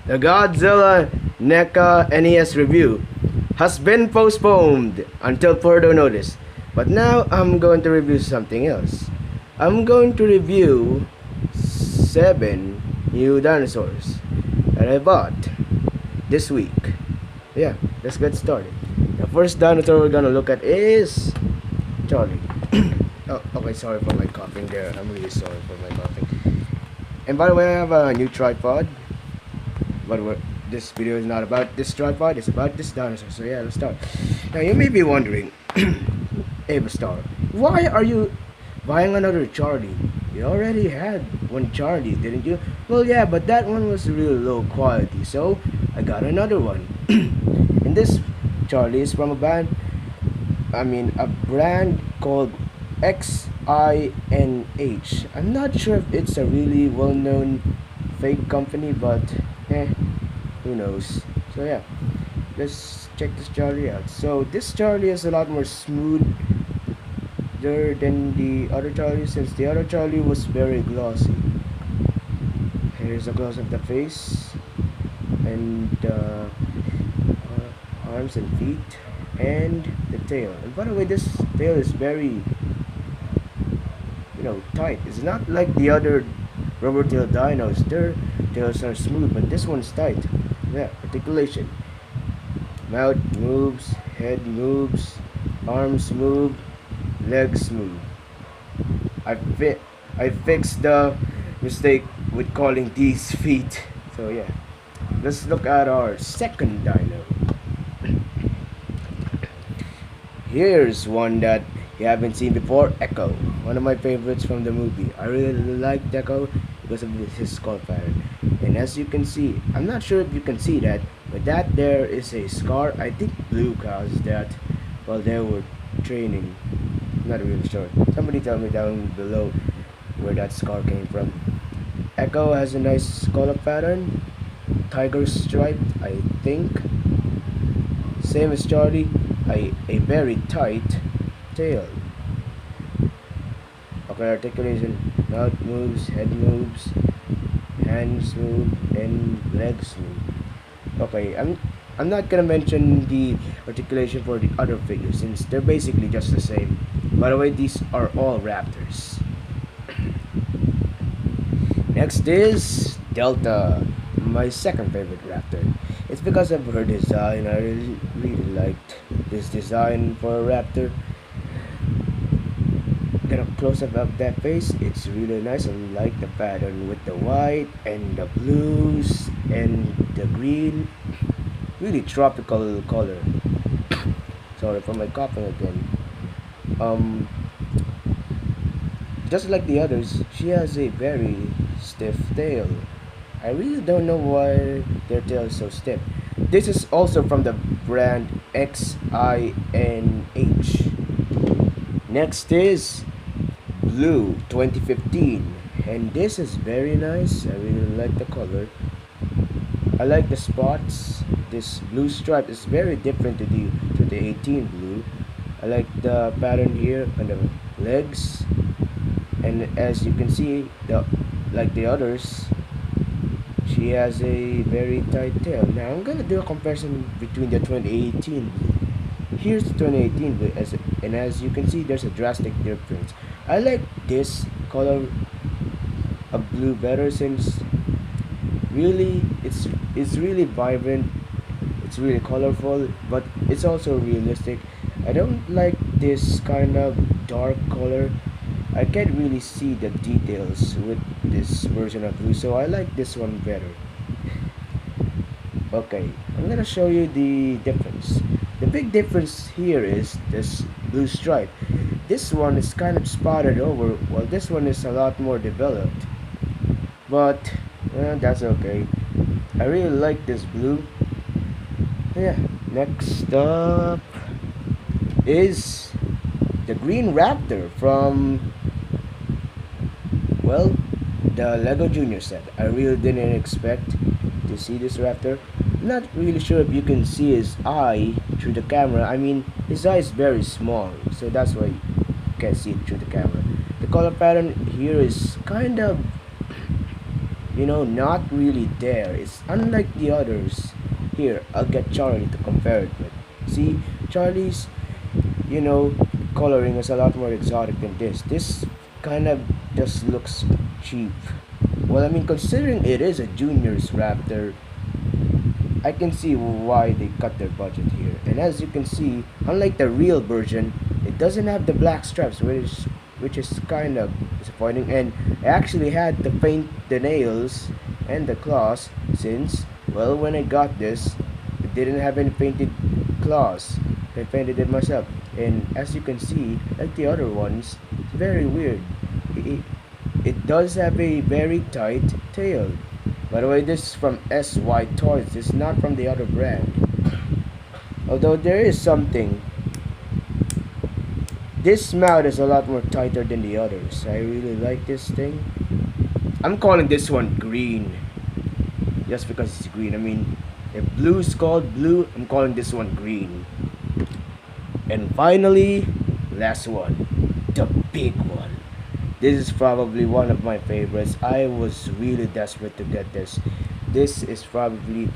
The Godzilla NECA NES review has been postponed until further notice. But now I'm going to review something else. I'm going to review 7 new dinosaurs that I bought this week. Yeah, let's get started. The first dinosaur we're gonna look at is Charlie. Oh, okay, sorry for my coughing there. I'm really sorry for my coughing. And by the way, I have a new tripod. But this video is not about this tripod, it's about this dinosaur. So yeah, let's start. Now you may be wondering, Ava Star, why are you buying another Charlie? You already had one Charlie, didn't you? Well, yeah, but that one was really low quality, so I got another one. And this Charlie is from a brand called XINH. I'm not sure if it's a really well-known fake company, but who knows. So yeah, let's check this Charlie out. So this Charlie is a lot more smoother than the other Charlie, since the other Charlie was very glossy. Here's a close of the face and arms and feet and the tail. And by the way, this tail is very tight. It's not like the other rubber tail dinos. Their tails are smooth, but this one's tight. Yeah, articulation. Mouth moves, head moves, arms move, legs move. I fixed the mistake with calling these feet. So yeah, let's look at our second dino. Here's one that you haven't seen before, Echo. One of my favorites from the movie. I really liked Echo because of his skull pattern. And as you can see, I'm not sure if you can see that, but that there is a scar. I think Blue caused that while they were training. Not really sure. Somebody tell me down below where that scar came from. Echo has a nice skull pattern. Tiger stripe, I think. Same as Charlie. A very tight tail. Okay, articulation. Mouth moves, head moves, hands move, and legs move. Okay, I'm not gonna mention the articulation for the other figures since they're basically just the same. By the way, these are all raptors. Next is Delta, my second favorite raptor. It's because of her design. I really liked this design for a raptor. Get a close-up of that face. It's really nice. I like the pattern with the white and the blues and the green. Really tropical color. Sorry for my coughing again. Just like the others, she has a very stiff tail. I really don't know why their tail is so stiff. This is also from the brand XINH. Next is Blue 2015, and this is very nice. I really like the color. I like the spots. This blue stripe is very different to the 18 blue. I like the pattern here on the legs, and as you can see, like the others, she has a very tight tail. Now I'm gonna do a comparison between the 2018 blue. Here's the 2018 blue, and as you can see, there's a drastic difference. I like this color of blue better since really it's really vibrant. It's really colorful, but it's also realistic. I don't like this kind of dark color. I can't really see the details with this version of blue, so I like this one better. Okay, I'm gonna show you the difference. The big difference here is this blue stripe. This one is kind of spotted over, while this one is a lot more developed. But that's okay. I really like this blue. Yeah, next up is the green raptor from, well, the Lego Junior set. I really didn't expect to see this raptor. Not really sure if you can see his eye through the camera. I mean, his eye is very small, so that's why you can't see it through the camera. The color pattern here is kind of not really there. It's unlike the others. Here, I'll get Charlie to compare it with. See, Charlie's, you know, coloring is a lot more exotic than this. This kind of just looks cheap. Well, I mean, considering it is a junior's Raptor, I can see why they cut their budget here. And as you can see, unlike the real version, it doesn't have the black stripes, which is kind of disappointing. And I actually had to paint the nails and the claws since, well, when I got this, it didn't have any painted claws. I painted it myself. And as you can see, like the other ones, it's very weird. It, it does have a very tight tail. By the way, this is from SY Toys. It's not from the other brand. Although there is something. This mouth is a lot more tighter than the others. I really like this thing. I'm calling this one green. Just because it's green. I mean, if blue is called blue, I'm calling this one green. And finally, last one. The big one. This is probably one of my favorites. I was really desperate to get this. This is probably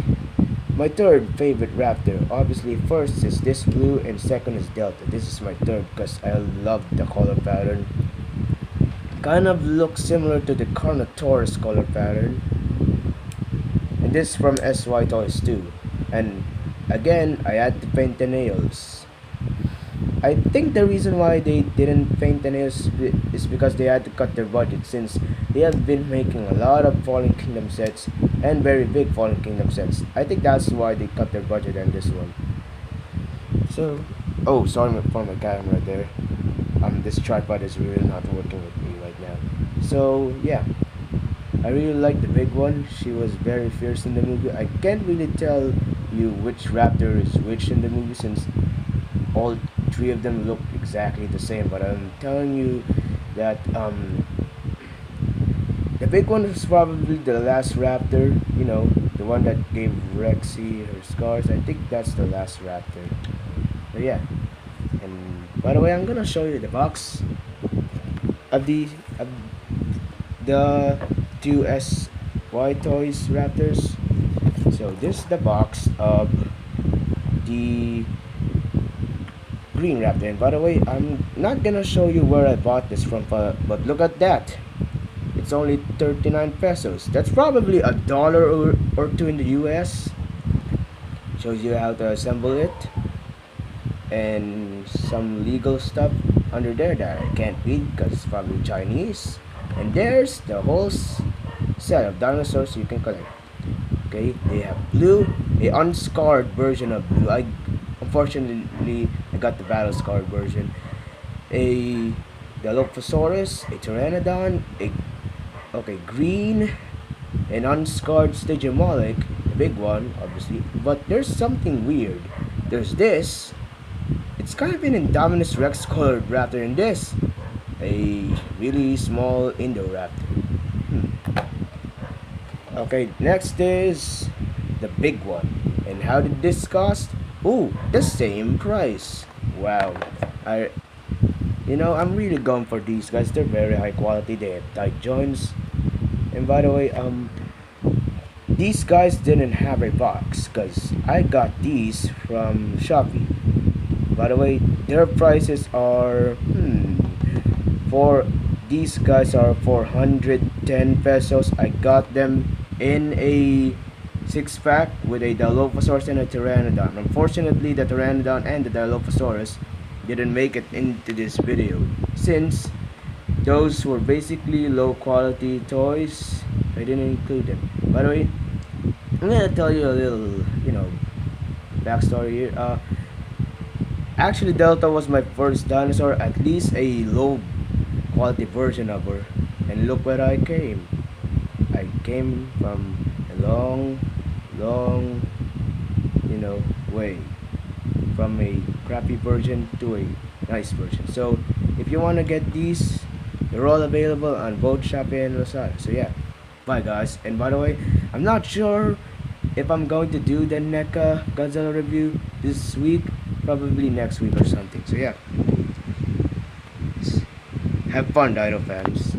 my third favorite Raptor. Obviously, first is this blue and second is Delta. This is my third because I love the color pattern. Kind of looks similar to the Carnotaurus color pattern. And this is from SY Toys too. And again, I had to paint the nails. I think the reason why they didn't paint the nails is because they had to cut their budget, since they have been making a lot of Fallen Kingdom sets and very big Fallen Kingdom sets. I think that's why they cut their budget on this one. So, oh, sorry for my camera there. This tripod is really not working with me right now. So yeah, I really like the big one. She was very fierce in the movie. I can't really tell you which Raptor is which in the movie, since all three of them look exactly the same, but I'm telling you that the big one is probably the last Raptor, the one that gave Rexy her scars. I think that's the last Raptor. But yeah, and by the way, I'm gonna show you the box of the two SY Toys Raptors. So this is the box of the green Raptor. And by the way, I'm not gonna show you where I bought this from, but look at that. It's only 39 pesos. That's probably $1 or two in the US. Shows you how to assemble it and some legal stuff under there that I can't read because it's probably Chinese. And there's the whole set of dinosaurs you can collect. Okay, they have blue, a unscarred version of blue. Unfortunately, I got the battle scarred version. A Dilophosaurus, a Pteranodon, green, an unscarred Stygimoloch, the big one, obviously. But there's something weird. There's this. It's kind of an Indominus Rex colored raptor, in this, a really small Indoraptor. Okay, next is the big one. And how did this cost? Ooh, the same price. Wow. I'm really going for these guys. They're very high quality. They have tight joints. And by the way, these guys didn't have a box because I got these from Shopee. By the way, their prices are for these guys are 410 pesos. I got them in a 6-pack with a Dilophosaurus and a Pteranodon. Unfortunately, the Pteranodon and the Dilophosaurus didn't make it into this video, since those were basically low quality toys. I didn't include them. By the way, I'm gonna tell you a little, backstory here. Actually, Delta was my first dinosaur, at least a low quality version of her. And look where I came. I came from a long, way. From a crappy version to a nice version. So, if you want to get these, they're all available on both Shopee and Lazada. So yeah, bye guys. And by the way, I'm not sure if I'm going to do the NECA Godzilla review this week, probably next week or something. So yeah, have fun, Dino fans.